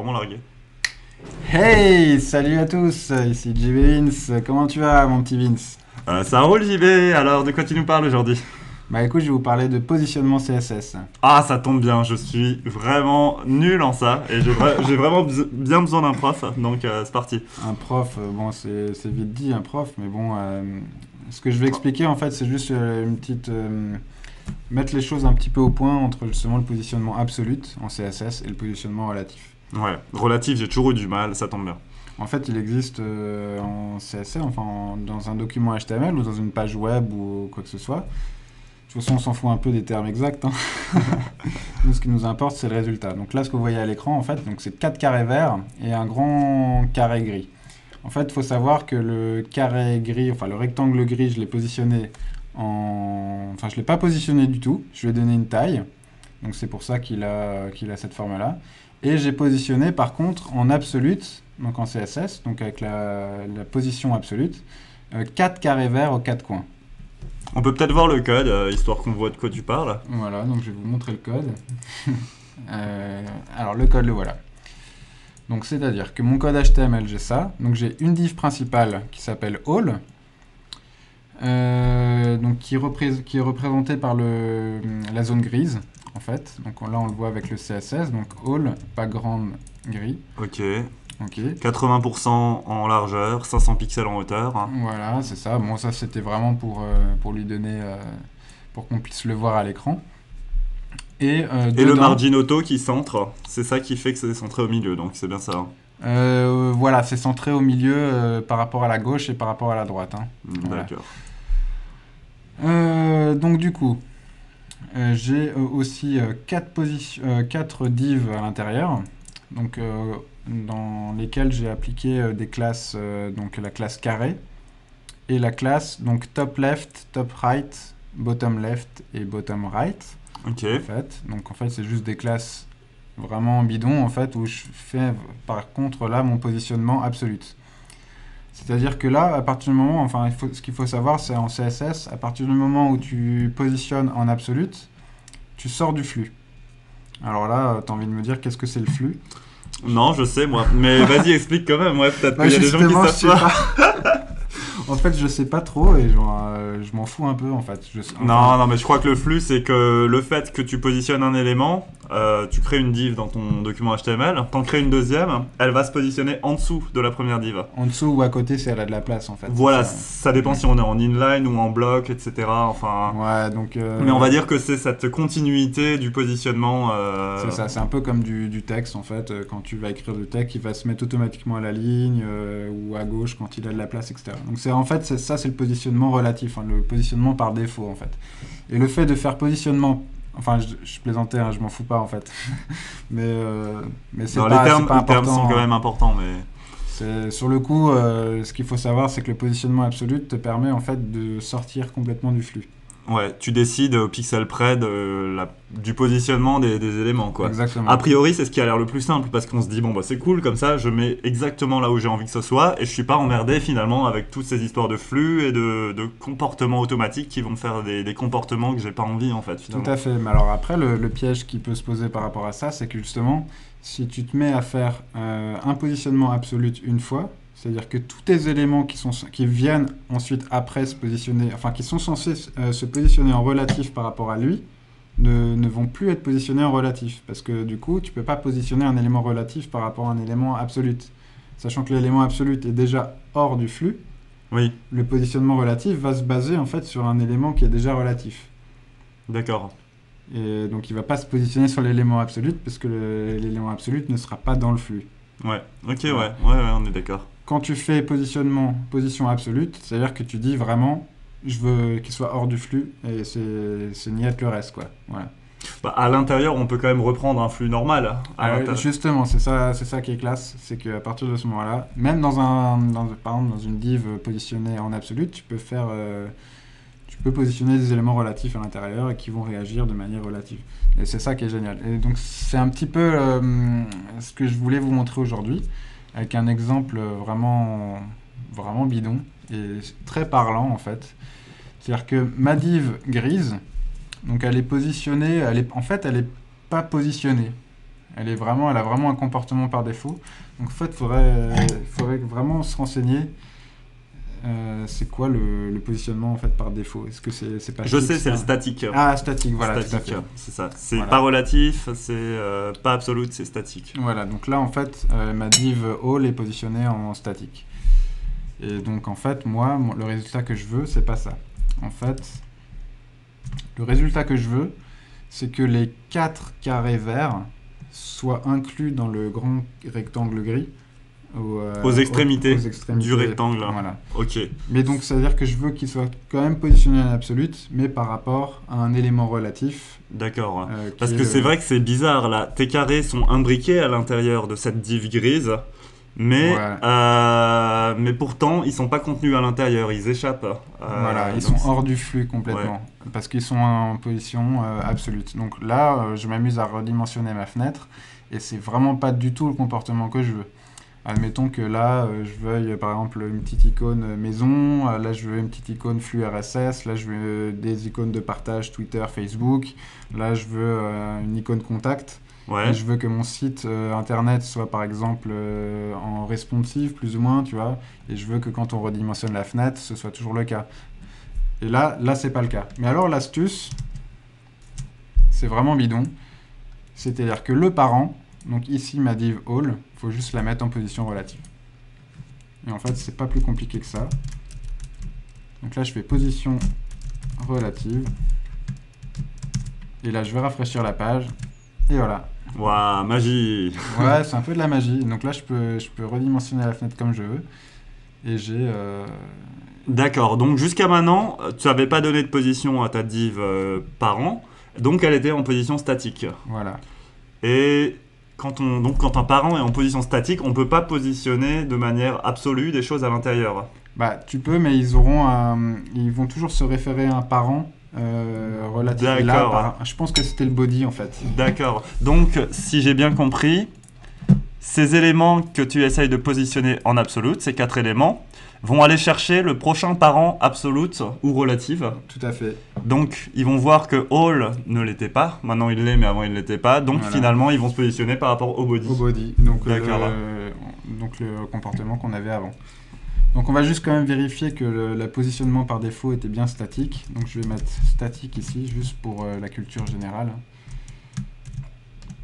vraiment largué. Hey, salut à tous, ici J Vince, comment tu vas mon petit Vince? Ça roule JB, alors de quoi tu nous parles aujourd'hui? Bah écoute, je vais vous parler de positionnement CSS. Ah, ça tombe bien, je suis vraiment nul en ça et j'ai vraiment bien besoin d'un prof, donc c'est parti. Un prof, bon c'est vite dit un prof, mais bon, ce que je vais expliquer en fait c'est juste une petite... mettre les choses un petit peu au point entre justement le positionnement absolu en CSS et le positionnement relatif. Ouais, relatif, j'ai toujours eu du mal, ça tombe bien. En fait, il existe en CSS, enfin dans un document HTML ou dans une page web ou quoi que ce soit. De toute façon, on s'en fout un peu des termes exacts, hein. Nous, ce qui nous importe, c'est le résultat. Donc là, ce que vous voyez à l'écran, en fait, donc c'est 4 carrés verts et un grand carré gris. En fait, il faut savoir que le carré gris, enfin le rectangle gris, je l'ai positionné en... Enfin, je ne l'ai pas positionné du tout. Je lui ai donné une taille. Donc c'est pour ça qu'il a cette forme-là. Et j'ai positionné, par contre, en absolute, donc en CSS, donc avec la position absolue, 4 carrés verts aux 4 coins. On peut peut-être voir le code, histoire qu'on voit de quoi tu parles. Voilà, donc je vais vous montrer le code. Alors le code, le voilà. Donc c'est-à-dire que mon code HTML, j'ai ça. Donc j'ai une div principale qui s'appelle all, donc qui est représentée par la zone grise, en fait. Donc là, on le voit avec le CSS. Donc all, background gris. Ok, Ok. 80% en largeur, 500 pixels en hauteur. Voilà, c'est ça. Bon, ça, c'était vraiment pour lui donner... pour qu'on puisse le voir à l'écran. Et Et le dedans... margin auto qui centre, c'est ça qui fait que c'est centré au milieu, donc c'est bien ça. Voilà, c'est centré au milieu par rapport à la gauche et par rapport à la droite, hein. Voilà. D'accord. Donc du coup, j'ai aussi 4 divs à l'intérieur, donc, dans lesquels j'ai appliqué des classes, donc la classe carré et la classe donc top left, top right, bottom left et bottom right. Ok. En fait. Donc en fait, c'est juste des classes vraiment bidons, en fait, où je fais par contre là mon positionnement absolu. C'est-à-dire que là, à partir du moment, enfin, ce qu'il faut savoir, c'est en CSS, à partir du moment où tu positionnes en absolute, tu sors du flux. Alors là, tu as envie de me dire qu'est-ce que c'est le flux? Non, je sais moi, mais vas-y explique quand même, ouais, peut-être Bah, qu'il y a des gens justement, qui je sais savent pas. pas. En fait, je sais pas trop et je m'en fous un peu, en fait. Non, non, mais je crois que le flux, c'est que le fait que tu positionnes un élément, tu crées une div dans ton document HTML, t'en crées une deuxième, elle va se positionner en dessous de la première div. En dessous ou à côté, si elle a de la place, en fait. Voilà, Ça. ça dépend si on est en inline ou en bloc, etc. Enfin, Ouais, donc... mais on va dire que c'est cette continuité du positionnement. C'est ça, c'est un peu comme du texte en fait. Quand tu vas écrire du texte, il va se mettre automatiquement à la ligne ou à gauche quand il a de la place, etc. Donc c'est en fait ça, c'est le positionnement relatif, hein, le positionnement par défaut en fait. Et le fait de faire positionnement, enfin je plaisantais, hein, je m'en fous pas en fait, mais c'est Non, pas, les c'est pas termes sont important, quand hein. même importants, mais Sur le coup, ce qu'il faut savoir, c'est que le positionnement absolu te permet en fait de sortir complètement du flux. ouais, tu décides au pixel près du positionnement des éléments, quoi. A Exactement. priori, c'est ce qui a l'air le plus simple, parce qu'on se dit, bon, bah c'est cool, comme ça, je mets exactement là où j'ai envie que ce soit, et je suis pas emmerdé finalement avec toutes ces histoires de flux et de comportements automatiques qui vont me faire des comportements que j'ai pas envie, en fait, Tout finalement. à fait. Mais alors après, le piège qui peut se poser par rapport à ça, c'est que justement, si tu te mets à faire un positionnement absolu une fois, c'est-à-dire que tous tes éléments qui viennent ensuite après se positionner, enfin qui sont censés se positionner en relatif par rapport à lui, ne vont plus être positionnés en relatif. Parce que du coup, tu ne peux pas positionner un élément relatif par rapport à un élément absolu. Sachant que l'élément absolu est déjà hors du flux, Oui, le positionnement relatif va se baser en fait sur un élément qui est déjà relatif. d'accord. Et donc il ne va pas se positionner sur l'élément absolu parce que l'élément absolu ne sera pas dans le flux. Ouais, ok, ouais, Voilà. ouais, ouais, on est d'accord. Quand tu fais position absolue, c'est-à-dire que tu dis vraiment, je veux qu'il soit hors du flux et c'est niet le reste, quoi. Voilà. Bah, à l'intérieur, on peut quand même reprendre un flux normal. À l'intérieur. Justement, c'est ça qui est classe, c'est qu'à partir de ce moment-là, même par exemple dans une div positionnée en absolu, tu peux positionner des éléments relatifs à l'intérieur et qui vont réagir de manière relative. Et c'est ça qui est génial. Et donc c'est un petit peu ce que je voulais vous montrer aujourd'hui, avec un exemple vraiment, vraiment bidon et très parlant en fait. C'est-à-dire que ma div grise, donc elle est positionnée, en fait elle n'est pas positionnée. Elle a vraiment un comportement par défaut. Donc en fait, faudrait vraiment se renseigner. C'est quoi le positionnement en fait par défaut? Est-ce que c'est pas Je fixe, sais, c'est le ça? statique. Ah, statique, voilà, tout à Statique, fait. c'est ça. C'est Voilà. pas relatif, c'est pas absolute, c'est statique. Voilà, donc là en fait, ma div all est positionnée en statique. Et donc en fait, moi, le résultat que je veux, c'est pas ça. En fait, le résultat que je veux, c'est que les 4 carrés verts soient inclus dans le grand rectangle gris. Aux extrémités aux du rectangle. Voilà. Ok. Mais donc, ça veut dire que je veux qu'il soit quand même positionné en absolute, mais par rapport à un élément relatif. D'accord. Qui Parce est que c'est vrai que c'est bizarre là. Tes carrés sont imbriqués à l'intérieur de cette div grise, mais, Ouais. mais pourtant ils sont pas contenus à l'intérieur, ils échappent. Voilà, ils donc sont hors du flux complètement, parce qu'ils sont en position absolute. Donc là, je m'amuse à redimensionner ma fenêtre, et c'est vraiment pas du tout le comportement que je veux. Admettons que là, je veuille par exemple une petite icône maison, là je veux une petite icône flux RSS, là je veux des icônes de partage Twitter, Facebook, là je veux une icône contact. Ouais. Et je veux que mon site internet soit par exemple en responsive plus ou moins, tu vois, et je veux que quand on redimensionne la fenêtre, ce soit toujours le cas. Et là c'est pas le cas. Mais alors l'astuce, c'est vraiment bidon. C'est-à-dire que le parent, donc ici ma div all, il faut juste la mettre en position relative. Et en fait, c'est pas plus compliqué que ça. Donc là, je fais position relative. Et là, je vais rafraîchir la page. Et voilà. Waouh, magie. Ouais, c'est un peu de la magie. Donc là, je peux redimensionner la fenêtre comme je veux. Et j'ai... D'accord, donc jusqu'à maintenant, tu n'avais pas donné de position à ta div parent, donc elle était en position statique. Voilà. Et quand un parent est en position statique, on ne peut pas positionner de manière absolue des choses à l'intérieur. Bah, tu peux, mais ils vont toujours se référer à un parent relatif. Et là, je pense que c'était le body en fait. D'accord. Donc, si j'ai bien compris, ces éléments que tu essayes de positionner en absolute, ces 4 éléments, vont aller chercher le prochain parent absolute ou relative. Tout à fait. Donc, ils vont voir que all ne l'était pas. Maintenant, il l'est, mais avant, il ne l'était pas. Donc, voilà. Finalement, ils vont se positionner par rapport au body. Au body. Donc, le comportement qu'on avait avant. Donc, on va juste quand même vérifier que le positionnement par défaut était bien statique. Donc, je vais mettre statique ici, juste pour la culture générale.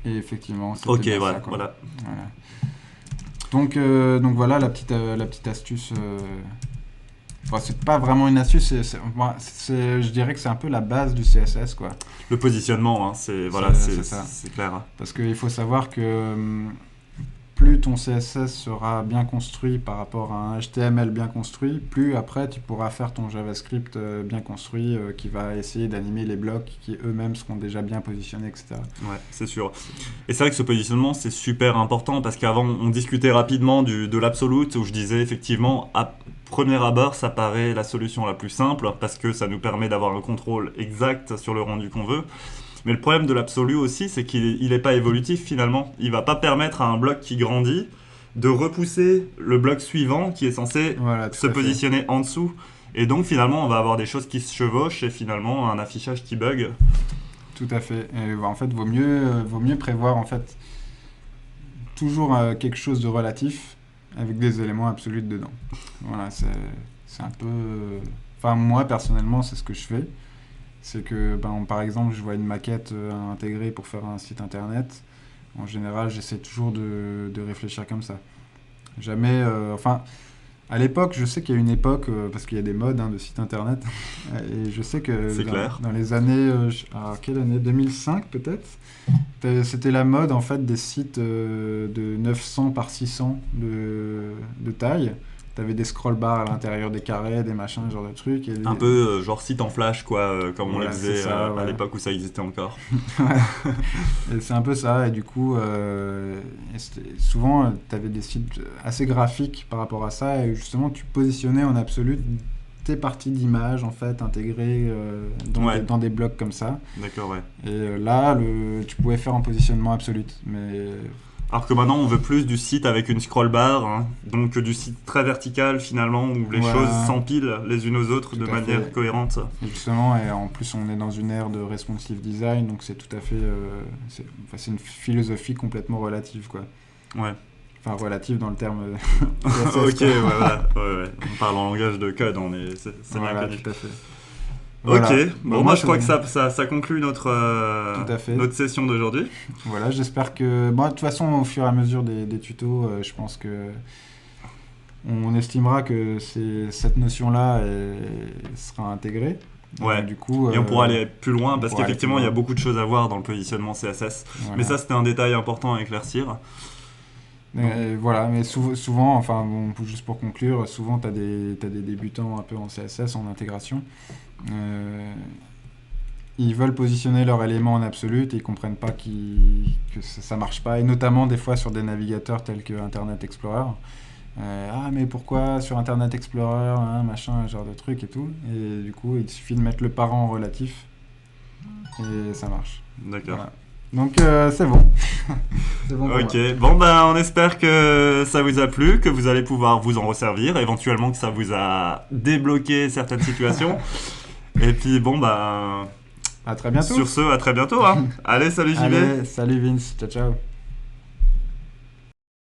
Et effectivement, c'était bien ça, quoi. Voilà. Donc voilà la petite astuce. Enfin, c'est pas vraiment une astuce, je dirais que c'est un peu la base du CSS, quoi. Le positionnement, hein, c'est clair. Parce qu'il faut savoir que plus ton CSS sera bien construit par rapport à un HTML bien construit, plus après tu pourras faire ton JavaScript bien construit qui va essayer d'animer les blocs qui eux-mêmes seront déjà bien positionnés, etc. Ouais, c'est sûr. Et c'est vrai que ce positionnement, c'est super important parce qu'avant, on discutait rapidement de l'absolute où je disais effectivement, à premier abord, ça paraît la solution la plus simple parce que ça nous permet d'avoir un contrôle exact sur le rendu qu'on veut. Mais le problème de l'absolu aussi, c'est qu'il n'est pas évolutif finalement. Il ne va pas permettre à un bloc qui grandit de repousser le bloc suivant qui est censé se positionner en dessous. Et donc finalement, on va avoir des choses qui se chevauchent et finalement un affichage qui bug. Tout à fait. Et, en fait, vaut mieux prévoir en fait toujours quelque chose de relatif avec des éléments absolus dedans. Voilà, c'est un peu... Enfin, moi, personnellement, c'est ce que je fais. C'est que, par exemple, je vois une maquette à intégrer pour faire un site internet. En général, j'essaie toujours de réfléchir comme ça. Jamais... à l'époque, je sais qu'il y a une époque, parce qu'il y a des modes de sites internet, et je sais que dans les années... quelle année 2005 peut-être, c'était la mode en fait des sites de 900 par 600 de taille. T'avais des scroll bars à l'intérieur des carrés, des machins, ce genre de trucs. Un peu genre site en flash, quoi, comme on le faisait à l'époque où ça existait encore. Et c'est un peu ça, et du coup, souvent, t'avais des sites assez graphiques par rapport à ça, et justement, tu positionnais en absolu tes parties d'image, en fait, intégrées dans des blocs comme ça. D'accord, ouais. Et là, tu pouvais faire en positionnement absolu, mais... Alors que maintenant, on veut plus du site avec une scroll bar, hein, donc du site très vertical finalement, où les Voilà. choses s'empilent les unes aux autres Tout de à manière fait. cohérente. Et justement, et en plus, on est dans une ère de responsive design, donc c'est tout à fait. C'est une philosophie complètement relative, quoi. Ouais. Enfin, relative dans le terme CSS, Ok, quoi. ouais, voilà. Ouais, ouais. On parle en langage de code, c'est bien Voilà, connu. tout à fait. Ok, Voilà. bon, moi je crois que ça conclut Tout à fait. notre session d'aujourd'hui. Voilà, j'espère que. Bon, de toute façon, au fur et à mesure des tutos, je pense que. On estimera que cette notion-là sera intégrée. Ouais. Donc, du coup, Et on pourra aller plus loin on parce pourra aller plus qu'effectivement il y a loin. beaucoup de choses à voir dans le positionnement CSS. Voilà. Mais ça c'était un détail important à éclaircir. Voilà, mais souvent, enfin, bon, juste pour conclure, souvent t'as des débutants un peu en CSS, en intégration. Ils veulent positionner leur élément en absolute et ils comprennent pas que ça marche pas. Et notamment des fois sur des navigateurs tels que Internet Explorer. Ah, mais pourquoi sur Internet Explorer, hein, machin, genre de truc et tout. Et du coup, il suffit de mettre le parent en relatif et ça marche. D'accord. Voilà. Donc c'est bon. C'est bon pour Ok, moi. bon ben on espère que ça vous a plu, que vous allez pouvoir vous en resservir, éventuellement que ça vous a débloqué certaines situations. Et puis bon ben À très bientôt. sur ce, à très bientôt. Hein. Allez, salut JV. Allez, salut Vince. Ciao, ciao.